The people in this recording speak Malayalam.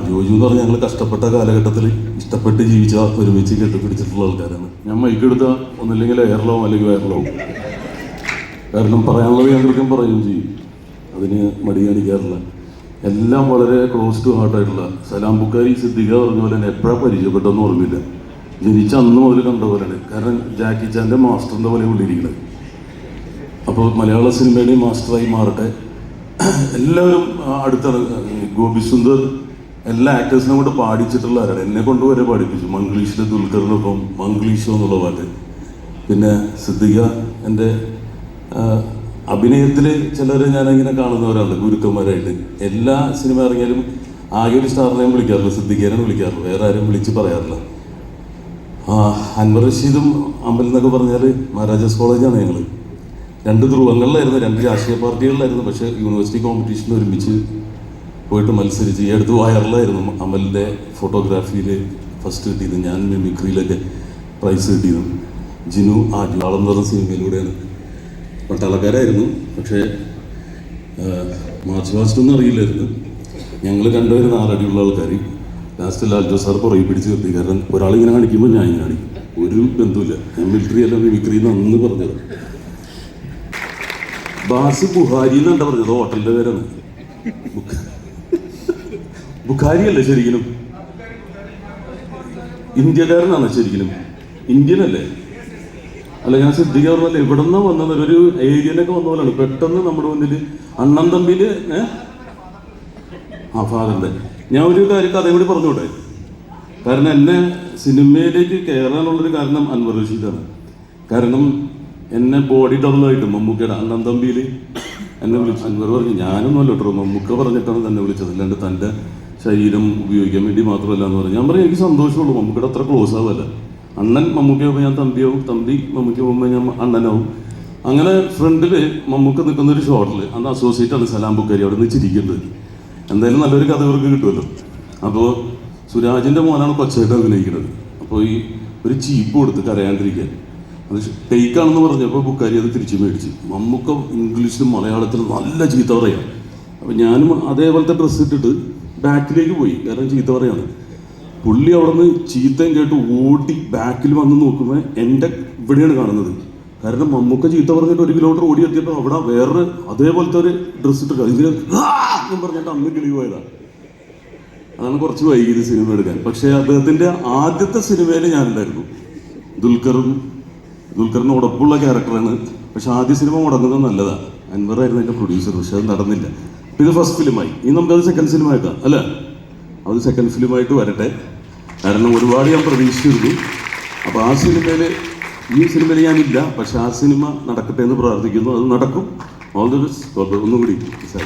ജോജു എന്ന് പറഞ്ഞാൽ ഞങ്ങൾ കഷ്ടപ്പെട്ട കാലഘട്ടത്തിൽ ഇഷ്ടപ്പെട്ട് ജീവിച്ച ഒരുമിച്ച് കെട്ടിപ്പിടിച്ചിട്ടുള്ള ആൾക്കാരാണ്. ഞാൻ മൈക്കെടുത്ത ഒന്നില്ലെങ്കിൽ എയർലാവും അല്ലെങ്കിൽ വയറിലാവും. കാരണം പറയാനുള്ളത് ഞങ്ങൾക്കും പറയുകയും ചെയ്യും, അതിന് മടി കാണിക്കാറില്ല. എല്ലാം വളരെ ക്ലോസ് ടു ഹാർട്ടായിട്ടുള്ള സലാം ബുക്കാരി സിദ്ദിഖ പറഞ്ഞ പോലെ തന്നെ എപ്പോഴാണ് പരിചയപ്പെട്ടതെന്ന് ഓർമ്മയില്ല. ജനിച്ച അന്ന് മുതൽ കണ്ട പോലെയാണ്. കാരണം ജാക്കി ചാൻ്റെ മാസ്റ്ററിൻ്റെ പോലെ ഉള്ളിരിക്കുന്നത്. അപ്പോൾ മലയാള സിനിമയുടെ മാസ്റ്ററായി മാറട്ടെ. എല്ലാവരും അടുത്താണ്. ഗോപി സുന്ദർ എല്ലാ ആക്ടേഴ്സിനെ കൊണ്ട് പാടിച്ചിട്ടുള്ള ആരാണ്. എന്നെ കൊണ്ട് വരെ പാടിപ്പിച്ചു. മംഗ്ലീഷിലെ ദുൽഖറിനൊപ്പം മംഗ്ലീഷോ എന്നുള്ള പാട്ട്. പിന്നെ സിദ്ദിഖ എൻ്റെ അഭിനയത്തിൽ ചിലർ ഞാനിങ്ങനെ കാണുന്നവരാണ് ഗുരുക്കന്മാരായിട്ട്. എല്ലാ സിനിമ ഇറങ്ങിയാലും ആകെ ഒരു സ്റ്റാറിനെയും വിളിക്കാറില്ല, സിദ്ദിഖേനെ വിളിക്കാറില്ല, വേറെ ആരും വിളിച്ച് പറയാറില്ല. അൻവർ റഷീദും അമ്പൽ എന്നൊക്കെ പറഞ്ഞാൽ മഹാരാജാസ് കോളേജാണ് ഞങ്ങൾ. 2 ധ്രുവങ്ങളിലായിരുന്നു, 2 രാഷ്ട്രീയ പാർട്ടികളിലായിരുന്നു. പക്ഷേ യൂണിവേഴ്സിറ്റി കോമ്പറ്റീഷന് ഒരുമിച്ച് പോയിട്ട് മത്സരിച്ച് ഈ അടുത്ത് വൈറലായിരുന്നു. അമലിൻ്റെ ഫോട്ടോഗ്രാഫിയിൽ ഫസ്റ്റ് കിട്ടിയത്, ഞാൻ മിമിക്രിയിലൊക്കെ പ്രൈസ് കിട്ടിയതും. ജിനു ആളെന്ന് പറഞ്ഞ സിനിമയിലൂടെയാണ്. പട്ടാളക്കാരായിരുന്നു, പക്ഷേ മാർച്ച് പാസ്റ്റൊന്നും അറിയില്ലായിരുന്നു. ഞങ്ങൾ കണ്ടുവരുന്ന 6 അടിയുള്ള ആൾക്കാർ. ലാസ്റ്റ് ലാൽജോ സാർ പുറകെ പിടിച്ച് നിർത്തി. കാരണം ഒരാളിങ്ങനെ കാണിക്കുമ്പോൾ ഞാൻ ഇങ്ങനെ കാണിക്കും. ഒരു ബന്ധമില്ല. ഞാൻ മിലിറ്ററി അല്ല മിമിക്രി എന്ന് പറഞ്ഞത്. ബാസ് ബുഹാരി എന്നാണ് പറഞ്ഞത്, ഹോട്ടലിൻ്റെ പേരാണ്. ബുഖാരി അല്ലേ ശരിക്കും? ഇന്ത്യക്കാരനാണ് ശരിക്കും, ഇന്ത്യൻ അല്ലേ? അല്ല, ഞാൻ ശ്രദ്ധിക്കാറുണ്ടല്ലേ, ഇവിടെ നിന്ന് വന്നത് ഒരു ഏരിയനൊക്കെ വന്ന പോലെയാണ്. പെട്ടെന്ന് നമ്മുടെ മുന്നിൽ അണ്ണൻ തമ്പിൽ ഫാദറിൻ്റെ. ഞാൻ ഒരു കഥ കൂടി പറഞ്ഞോട്ടെ. കാരണം എന്നെ സിനിമയിലേക്ക് കയറാനുള്ളൊരു കാരണം അൻവർ റഷീദാണ്. കാരണം എന്നെ ബോഡി ഡബിളായിട്ട് മമ്മൂക്കയുടെ അണ്ണൻ തമ്പിയിൽ എന്നെ വിളിച്ചു. അൻവർ പറഞ്ഞു, ഞാനൊന്നും അല്ല കേട്ടോ, മമ്മൂക്ക പറഞ്ഞിട്ടാണ് തന്നെ വിളിച്ചത്, അല്ലാണ്ട് തൻ്റെ ശരീരം ഉപയോഗിക്കാൻ വേണ്ടി മാത്രമല്ല എന്ന് പറഞ്ഞു. ഞാൻ പറയും, എനിക്ക് സന്തോഷമുള്ളൂ. മമ്മൂക്കയുടെ അത്ര ക്ലോസ് ആവുമല്ല. അണ്ണൻ മമ്മൂക്കയാവുമ്പോൾ ഞാൻ തമ്പിയാവും, തമ്പി മമ്മൂക്ക പോകുമ്പോൾ ഞാൻ അണ്ണനാവും. അങ്ങനെ ഫ്രണ്ടിൽ മമ്മൂക്ക നിൽക്കുന്നൊരു ഷോട്ടിൽ അന്ന് അസോസിയേറ്റാണ് സലാം ബുക്കാരി, അവിടെ നിന്ന് ചിരിക്കുന്നത്. എന്തായാലും നല്ലൊരു കഥ ഇവർക്ക് കിട്ടുമല്ലോ. അപ്പോൾ സുരാജിൻ്റെ മോനാണ് കൊച്ചായിട്ട് അഭിനയിക്കുന്നത്. അപ്പോൾ ഈ ഒരു ചീപ്പ് കൊടുത്ത് കരയാണ്ടിരിക്കാൻ, അത് ടേക്കാണെന്ന് പറഞ്ഞപ്പോൾ ബുക്കാരി അത് തിരിച്ചു മേടിച്ച്. മമ്മൂക്ക ഇംഗ്ലീഷിലും മലയാളത്തിലും നല്ല ചീത്ത പറയാം. അപ്പോൾ ഞാനും അതേപോലത്തെ ഡ്രസ്സ് ഇട്ടിട്ട് ബാക്കിലേക്ക് പോയി, കാരണം ചീത്ത പറയാണ്. പുള്ളി അവിടെ നിന്ന് ചീത്തയും കേട്ട് ഓടി ബാക്കിൽ വന്ന് നോക്കുമ്പോൾ എൻ്റെ ഇവിടെയാണ് കാണുന്നത്. കാരണം മമ്മൂക്ക ചീത്ത പറഞ്ഞിട്ട് 1 കിലോമീറ്റർ ഓടി എത്തിയപ്പോൾ അവിടെ വേറെ അതേപോലത്തെ ഒരു ഡ്രസ്സ് ഇട്ട് ഇതിന് പറഞ്ഞിട്ട് അന്ന് കിളി പോയതാണ്. അതാണ് കുറച്ച് വൈകിയത് സിനിമ എടുക്കാൻ. പക്ഷേ അദ്ദേഹത്തിൻ്റെ ആദ്യത്തെ സിനിമയിൽ ഞാനുണ്ടായിരുന്നു. ദുൽഖറിനോടൊപ്പമുള്ള ക്യാരക്ടറാണ്. പക്ഷെ ആദ്യ സിനിമ മുടങ്ങുന്നത് നല്ലതാണ്. അൻവറായിരുന്നു എൻ്റെ പ്രൊഡ്യൂസർ. പക്ഷെ അത് നടന്നില്ല. ഇത് ഫസ്റ്റ് ഫിലിമായി. ഇനി നമുക്കത് സെക്കൻഡ് ഫിലിമായിട്ടാണ് അല്ല, അത് സെക്കൻഡ് ഫിലിമായിട്ട് വരട്ടെ. കാരണം ഒരുപാട് ഞാൻ പ്രതീക്ഷിച്ചിരുന്നു. അപ്പോൾ ആ സിനിമയിൽ, ഈ സിനിമയിൽ ഞാനില്ല, പക്ഷെ ആ സിനിമ നടക്കട്ടെ എന്ന് പ്രാർത്ഥിക്കുന്നു. അത് നടക്കും. All the best. ഒന്നുകൂടി സാർ.